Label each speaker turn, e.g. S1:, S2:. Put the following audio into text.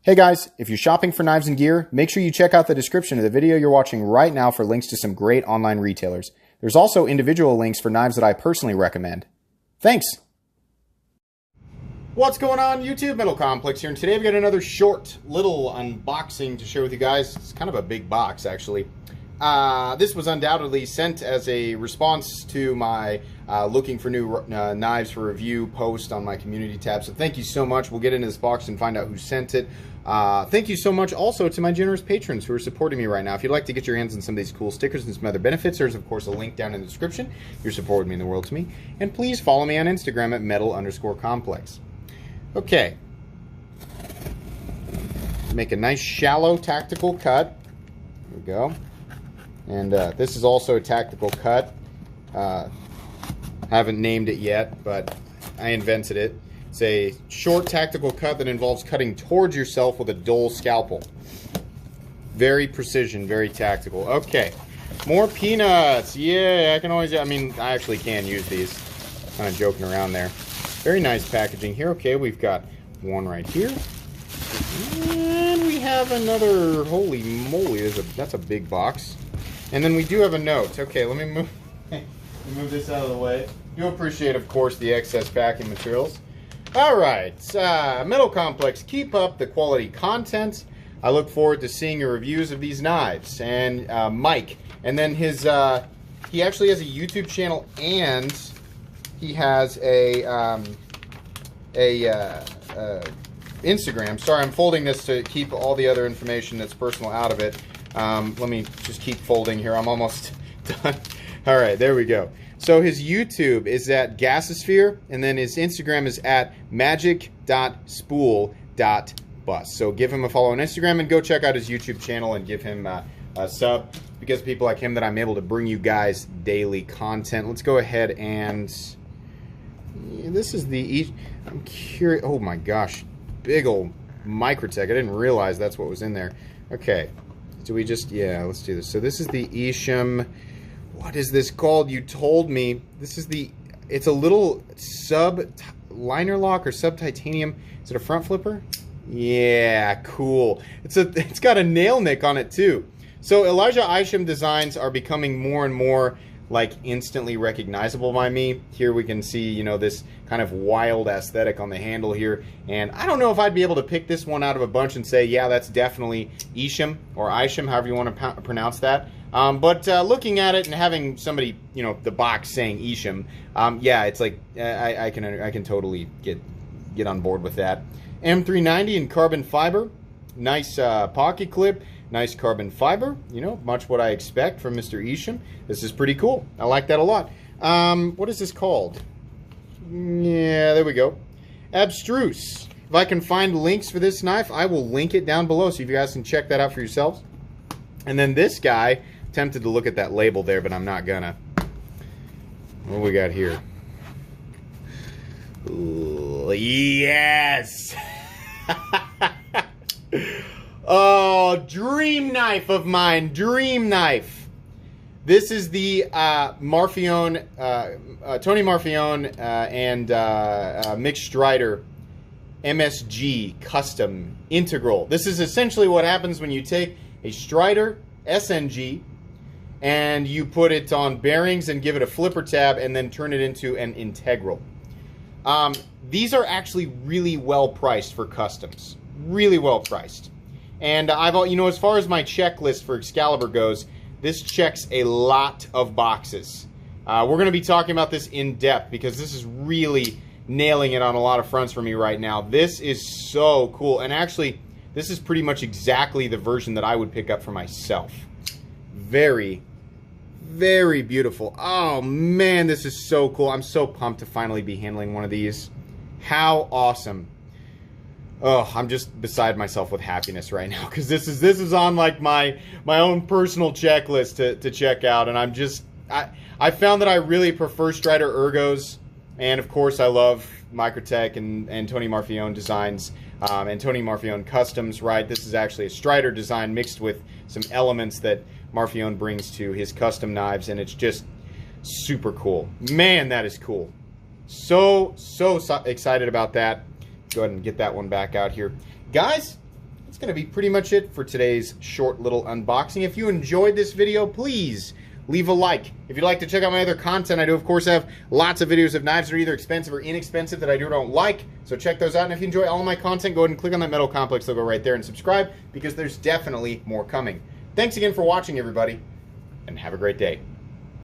S1: Hey guys, if you're shopping for knives and gear, make sure you check out the description of the video you're watching right now for links to some great online retailers. There's also individual links for knives that I personally recommend. Thanks! What's going on YouTube? Metal Complex here, and today I've got another short little unboxing to share with you guys. It's kind of a big box actually. This was undoubtedly sent as a response to my looking for new knives for review post on my community tab. So thank you so much. We'll get into this box and find out who sent it. Thank you so much also to my generous patrons who are supporting me right now. If you'd like to get your hands on some of these cool stickers and some other benefits, there's of course a link down in the description. Your support would mean the world to me. And please follow me on Instagram at metal_complex. Okay. Make a nice shallow tactical cut. There we go. And this is also a tactical cut. Haven't named it yet, but I invented it. It's a short tactical cut that involves cutting towards yourself with a dull scalpel. Very precision, very tactical. Okay, more peanuts. Yeah, I can always, I mean, I actually can use these. Kind of joking around there. Very nice packaging here. Okay, we've got one right here. And we have another, holy moly, that's a big box. And then we do have a note. Okay, let me move this out of the way. Do appreciate, of course, the excess packing materials. All right, Metal Complex, keep up the quality content. I look forward to seeing your reviews of these knives. And Mike, and then his, he actually has a YouTube channel and he has a Instagram. Sorry, I'm folding this to keep all the other information that's personal out of it. Let me just keep folding here. I'm almost done. All right, there we go. So his YouTube is at Gasosphere, and then his Instagram is at magic.spool.bus. So give him a follow on Instagram and go check out his YouTube channel and give him a sub. Because of people like him that I'm able to bring you guys daily content. Let's go ahead and... This is the... I'm curious... Oh my gosh. Big old Microtech. I didn't realize that's what was in there. Okay. Do we just... Yeah, let's do this. So this is the Isham... What is this called? You told me. This is the... It's a little sub-liner lock or sub-titanium. Is it a front flipper? Yeah, cool. It's got a nail nick on it too. So Elijah Isham designs are becoming more and more like instantly recognizable by me. Here we can see, you know, this kind of wild aesthetic on the handle here. And I don't know if I'd be able to pick this one out of a bunch and say, yeah, that's definitely Isham or Isham, however you want to pronounce that. But looking at it and having somebody, you know, the box saying Isham, yeah, it's like I can totally get on board with that. M390 in carbon fiber, nice pocket clip. Nice carbon fiber, you know, much what I expect from Mr. Isham. This is pretty cool. I like that a lot. What is this called? Yeah, there we go. Abstruse. If I can find links for this knife, I will link it down below so you guys can check that out for yourselves. And then this guy, tempted to look at that label there, but I'm not gonna. What do we got here? Ooh, yes! Oh, dream knife of mine, dream knife. This is the Marfione, Tony Marfione and Mick Strider MSG Custom Integral. This is essentially what happens when you take a Strider SNG and you put it on bearings and give it a flipper tab and then turn it into an Integral. These are actually really well priced for customs. Really well priced. And you know, as far as my checklist for Excalibur goes, this checks a lot of boxes. We're going to be talking about this in depth because this is really nailing it on a lot of fronts for me right now. This is so cool. And actually, this is pretty much exactly the version that I would pick up for myself. Very, very beautiful. Oh man, this is so cool. I'm so pumped to finally be handling one of these. How awesome. Oh, I'm just beside myself with happiness right now because this is on like my own personal checklist to check out, and I found that I really prefer Strider Ergos, and of course I love Microtech and Tony Marfione designs and Tony Marfione customs. Right, this is actually a Strider design mixed with some elements that Marfione brings to his custom knives, and it's just super cool. Man, that is cool. So excited about that. Go ahead and get that one back out here. Guys, that's going to be pretty much it for today's short little unboxing. If you enjoyed this video, please leave a like. If you'd like to check out my other content, I do of course have lots of videos of knives that are either expensive or inexpensive that I do or don't like, so check those out. And if you enjoy all of my content, go ahead and click on that metal complex logo right there and subscribe, because there's definitely more coming. Thanks again for watching, everybody, and have a great day.